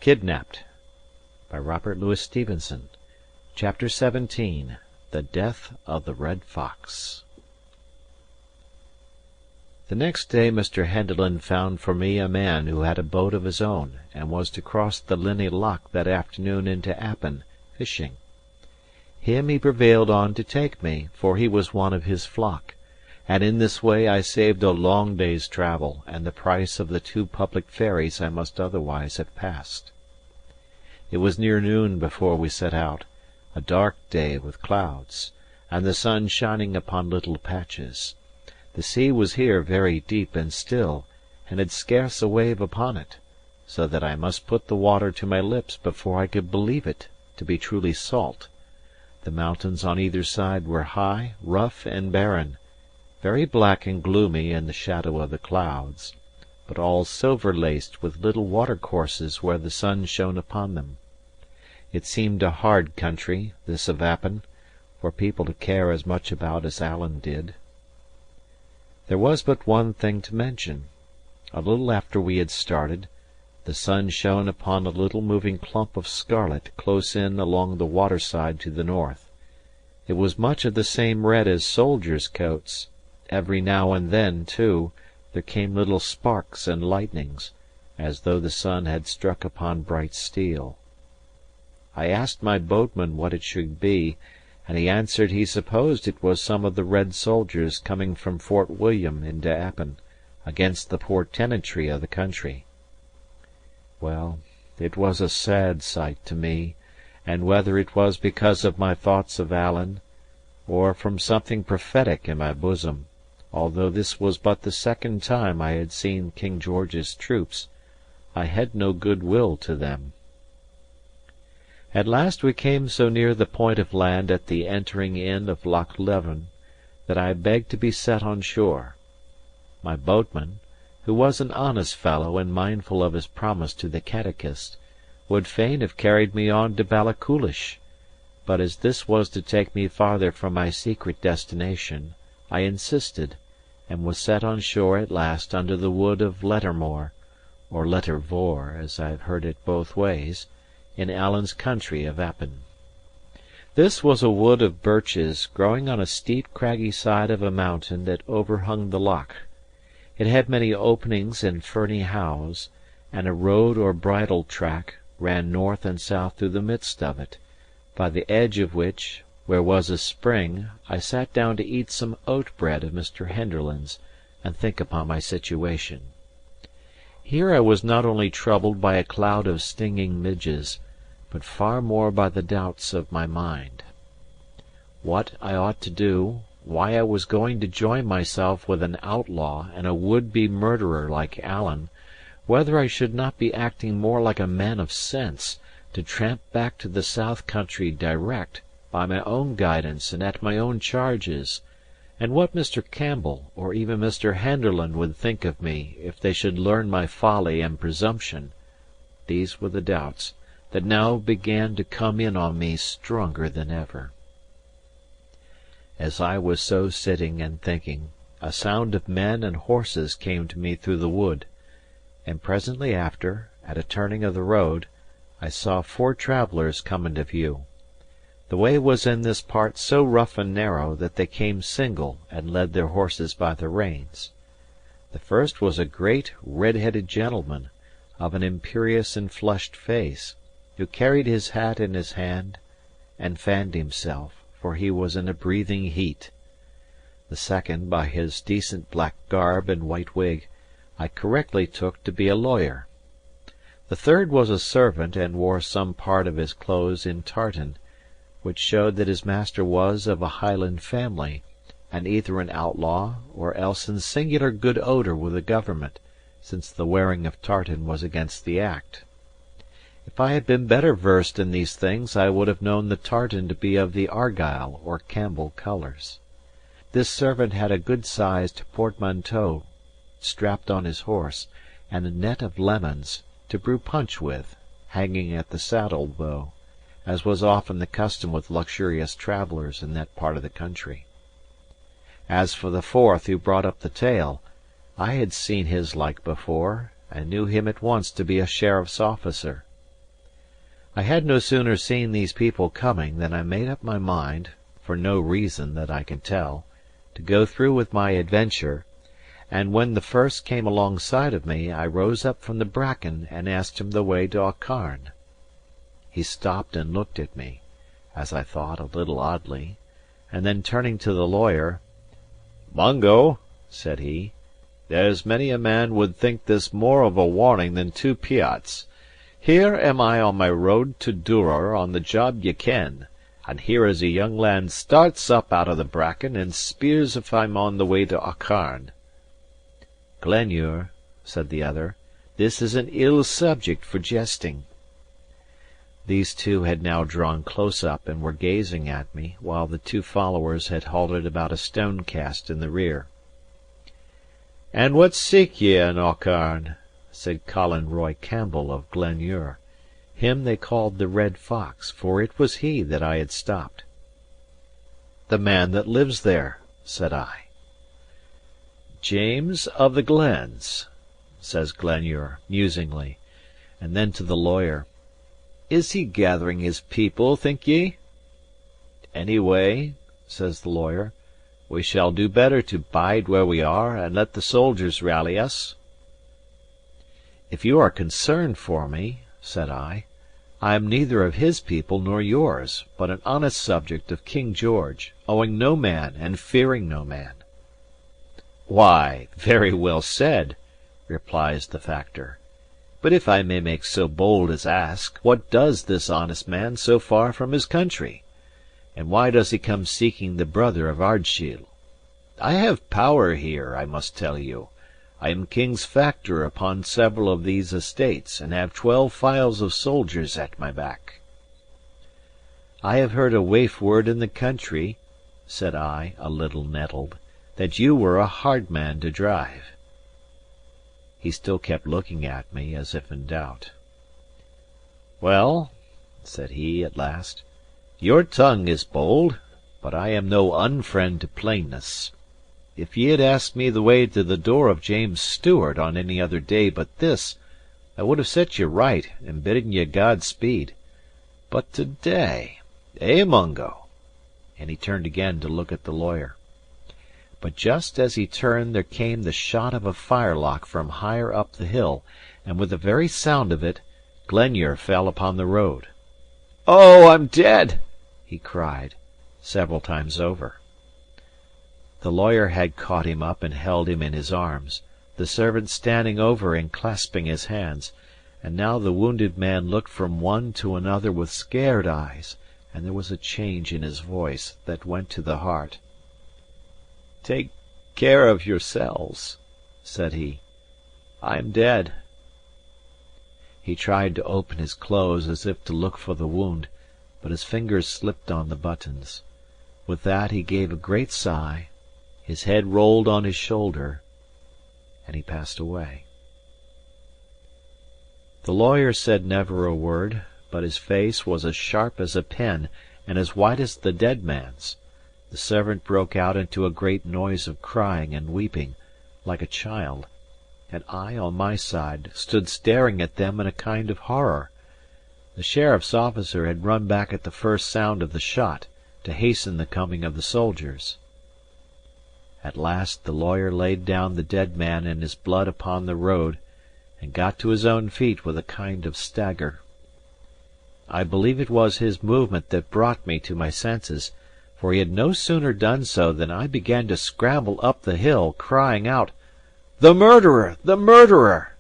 Kidnapped by Robert Louis Stevenson. Chapter 17. The Death of the Red Fox. The next day Mr. Henderland found for me a man who had a boat of his own, and was to cross the Linney Loch that afternoon into Appin, fishing. Him he prevailed on to take me, for he was one of his flock, and in this way I saved a long day's travel, and the price of the 2 public ferries I must otherwise have passed. It was near noon before we set out, a dark day with clouds, and the sun shining upon little patches. The sea was here very deep and still, and had scarce a wave upon it, so that I must put the water to my lips before I could believe it to be truly salt. The mountains on either side were high, rough, and barren, very black and gloomy in the shadow of the clouds, but all silver-laced with little watercourses where the sun shone upon them. It seemed a hard country, this of Appin, for people to care as much about as Alan did. There was but one thing to mention. A little after we had started, the sun shone upon a little moving clump of scarlet close in along the waterside to the north. It was much of the same red as soldiers' coats. Every now and then, too, there came little sparks and lightnings, as though the sun had struck upon bright steel. I asked my boatman what it should be, and he answered he supposed it was some of the red soldiers coming from Fort William into Appin, against the poor tenantry of the country. Well, it was a sad sight to me, and whether it was because of my thoughts of Alan, or from something prophetic in my bosom, although this was but the second time I had seen King George's troops, I had no good will to them. At last we came so near the point of land at the entering in of Loch Leven that I begged to be set on shore. My boatman, who was an honest fellow and mindful of his promise to the catechist, would fain have carried me on to Ballacoolish, but as this was to take me farther from my secret destination, I insisted, and was set on shore at last under the wood of Lettermore, or Lettervore, as I have heard it both ways, in Alan's country of Appin. This was a wood of birches growing on a steep craggy side of a mountain that overhung the loch. It had many openings and ferny howes, and a road or bridle track ran north and south through the midst of it, by the edge of which, where was a spring, I sat down to eat some oat bread of Mr. Henderland's, and think upon my situation. Here I was not only troubled by a cloud of stinging midges, but far more by the doubts of my mind. What I ought to do, why I was going to join myself with an outlaw and a would-be murderer like Alan, whether I should not be acting more like a man of sense, to tramp back to the south country direct, by my own guidance and at my own charges, and what Mr. Campbell or even Mr. Henderland would think of me if they should learn my folly and presumption. These were the doubts that now began to come in on me stronger than ever. As I was so sitting and thinking, a sound of men and horses came to me through the wood, and presently after, at a turning of the road, I saw 4 travellers come into view. The way was in this part so rough and narrow that they came single and led their horses by the reins. The first was a great red-headed gentleman, of an imperious and flushed face, who carried his hat in his hand, and fanned himself, for he was in a breathing heat. The second, by his decent black garb and white wig, I correctly took to be a lawyer. The third was a servant, and wore some part of his clothes in tartan, which showed that his master was of a Highland family, and either an outlaw, or else in singular good odour with the government, since the wearing of tartan was against the act. If I had been better versed in these things, I would have known the tartan to be of the Argyle or Campbell colours. This servant had a good-sized portmanteau strapped on his horse, and a net of lemons, to brew punch with, hanging at the saddle-bow, as was often the custom with luxurious travellers in that part of the country. As for the fourth who brought up the tale, I had seen his like before, and knew him at once to be a sheriff's officer. I had no sooner seen these people coming than I made up my mind, for no reason that I can tell, to go through with my adventure; and when the first came alongside of me, I rose up from the bracken and asked him the way to Aucharn. He stopped and looked at me, as I thought, a little oddly, and then turning to the lawyer, "Mungo," said he, "there's many a man would think this more of a warning than two pyats. Here am I on my road to Duror on the job ye ken, and here is a young lad starts up out of the bracken and speers if I'm on the way to Aucharn." "Glenure," said the other, "this is an ill subject for jesting." These two had now drawn close up and were gazing at me, while the two followers had halted about a stone cast in the rear. "And what seek ye in Aucharn?" said Colin Roy Campbell of Glenure. Him they called the Red Fox, for it was he that I had stopped. "The man that lives there," said I. "James of the Glens," says Glenure, musingly; and then to the lawyer, "Is he gathering his people, think ye?" "Anyway," says the lawyer, "we shall do better to bide where we are, and let the soldiers rally us." "If you are concerned for me," said I am neither of his people nor yours, but an honest subject of King George, owing no man and fearing no man." "Why, very well said," replies the factor. "But if I may make so bold as ask, what does this honest man so far from his country? And why does he come seeking the brother of Ardshiel? I have power here, I must tell you. I am king's factor upon several of these estates, and have 12 files of soldiers at my back." "I have heard a waif word in the country," said I, a little nettled, "that you were a hard man to drive." He still kept looking at me, as if in doubt. "Well," said he, at last, "your tongue is bold, but I am no unfriend to plainness. If ye had asked me the way to the door of James Stewart on any other day but this, I would have set ye right and bidden ye God speed. But to-day, Mungo?" And he turned again to look at the lawyer. But just as he turned there came the shot of a firelock from higher up the hill, and with the very sound of it, Glenure fell upon the road. "Oh, I'm dead!" he cried, several times over. The lawyer had caught him up and held him in his arms, the servant standing over and clasping his hands; and now the wounded man looked from one to another with scared eyes, and there was a change in his voice that went to the heart. "Take care of yourselves," said he. "I am dead." He tried to open his clothes as if to look for the wound, but his fingers slipped on the buttons. With that he gave a great sigh, his head rolled on his shoulder, and he passed away. The lawyer said never a word, but his face was as sharp as a pen and as white as the dead man's. The servant broke out into a great noise of crying and weeping, like a child, and I, on my side, stood staring at them in a kind of horror. The sheriff's officer had run back at the first sound of the shot, to hasten the coming of the soldiers. At last the lawyer laid down the dead man and his blood upon the road, and got to his own feet with a kind of stagger. I believe it was his movement that brought me to my senses, for he had no sooner done so than I began to scramble up the hill, crying out, "The murderer! The murderer!"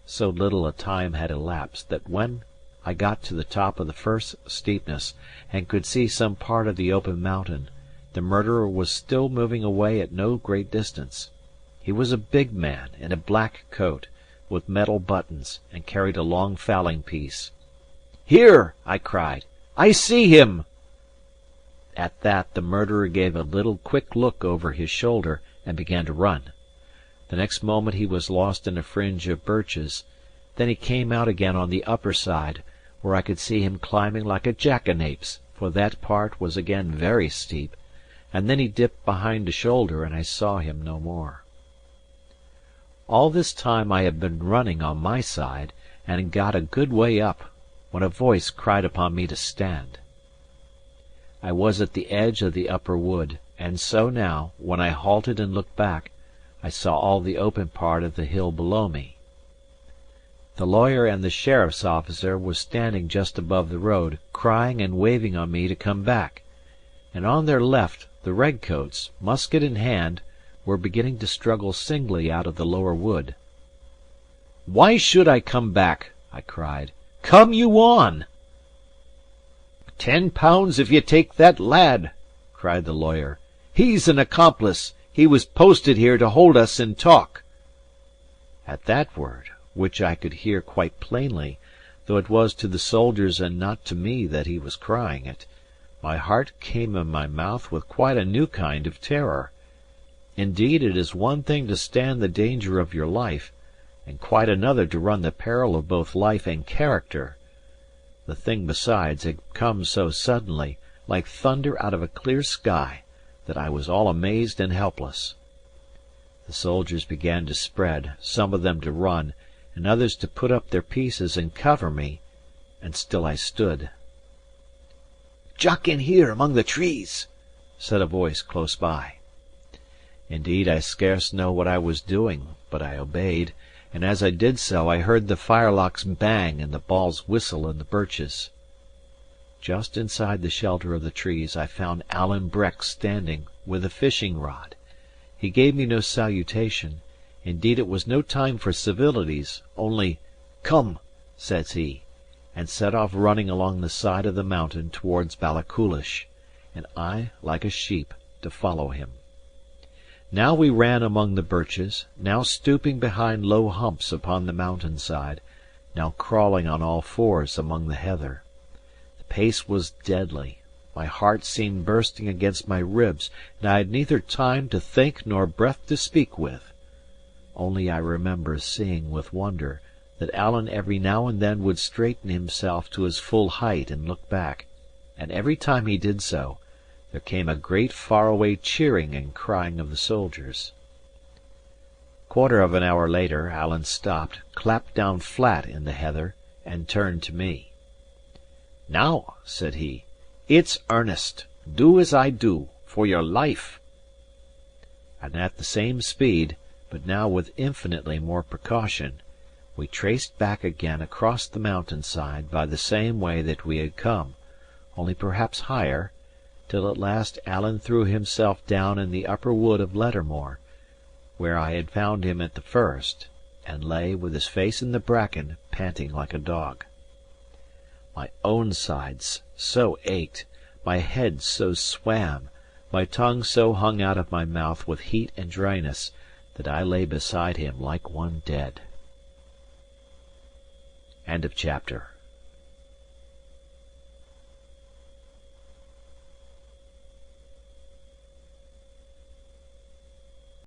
So little a time had elapsed that when I got to the top of the first steepness, and could see some part of the open mountain, the murderer was still moving away at no great distance. He was a big man in a black coat, with metal buttons, and carried a long fowling piece. "Here!" I cried. "I see him!" At that the murderer gave a little quick look over his shoulder, and began to run. The next moment he was lost in a fringe of birches. Then he came out again on the upper side, where I could see him climbing like a jackanapes, for that part was again very steep, and then he dipped behind a shoulder, and I saw him no more. All this time I had been running on my side, and had got a good way up, when a voice cried upon me to stand. I was at the edge of the upper wood, and so now, when I halted and looked back, I saw all the open part of the hill below me. The lawyer and the sheriff's officer were standing just above the road, crying and waving on me to come back, and on their left the redcoats, musket in hand, were beginning to struggle singly out of the lower wood. "Why should I come back?" I cried. "Come you on!" "£10 if ye take that lad," cried the lawyer. "He's an accomplice. He was posted here to hold us in talk." At that word, which I could hear quite plainly, though it was to the soldiers and not to me that he was crying it, my heart came in my mouth with quite a new kind of terror. Indeed, it is one thing to stand the danger of your life, and quite another to run the peril of both life and character. The thing besides had come so suddenly, like thunder out of a clear sky, that I was all amazed and helpless. The soldiers began to spread, some of them to run, and others to put up their pieces and cover me, and still I stood. "Jock in here among the trees," said a voice close by. Indeed, I scarce know what I was doing, but I obeyed, and as I did so I heard the firelocks bang and the balls whistle in the birches. Just inside the shelter of the trees I found Alan Breck standing, with a fishing rod. He gave me no salutation; indeed it was no time for civilities, only "Come," says he, and set off running along the side of the mountain towards Balachulish, and I, like a sheep, to follow him. Now we ran among the birches, now stooping behind low humps upon the mountain side, now crawling on all fours among the heather. The pace was deadly, my heart seemed bursting against my ribs, and I had neither time to think nor breath to speak with. Only I remember seeing with wonder that Alan every now and then would straighten himself to his full height and look back, and every time he did so, there came a great far-away cheering and crying of the soldiers. Quarter of an hour later, Alan stopped, clapped down flat in the heather, and turned to me. "Now," said he, "it's earnest. Do as I do, for your life." And at the same speed, but now with infinitely more precaution, we traced back again across the mountain side by the same way that we had come, only perhaps higher, till at last Alan threw himself down in the upper wood of Lettermore, where I had found him at the first, and lay, with his face in the bracken, panting like a dog. My own sides so ached, my head so swam, my tongue so hung out of my mouth with heat and dryness, that I lay beside him like one dead. End of chapter.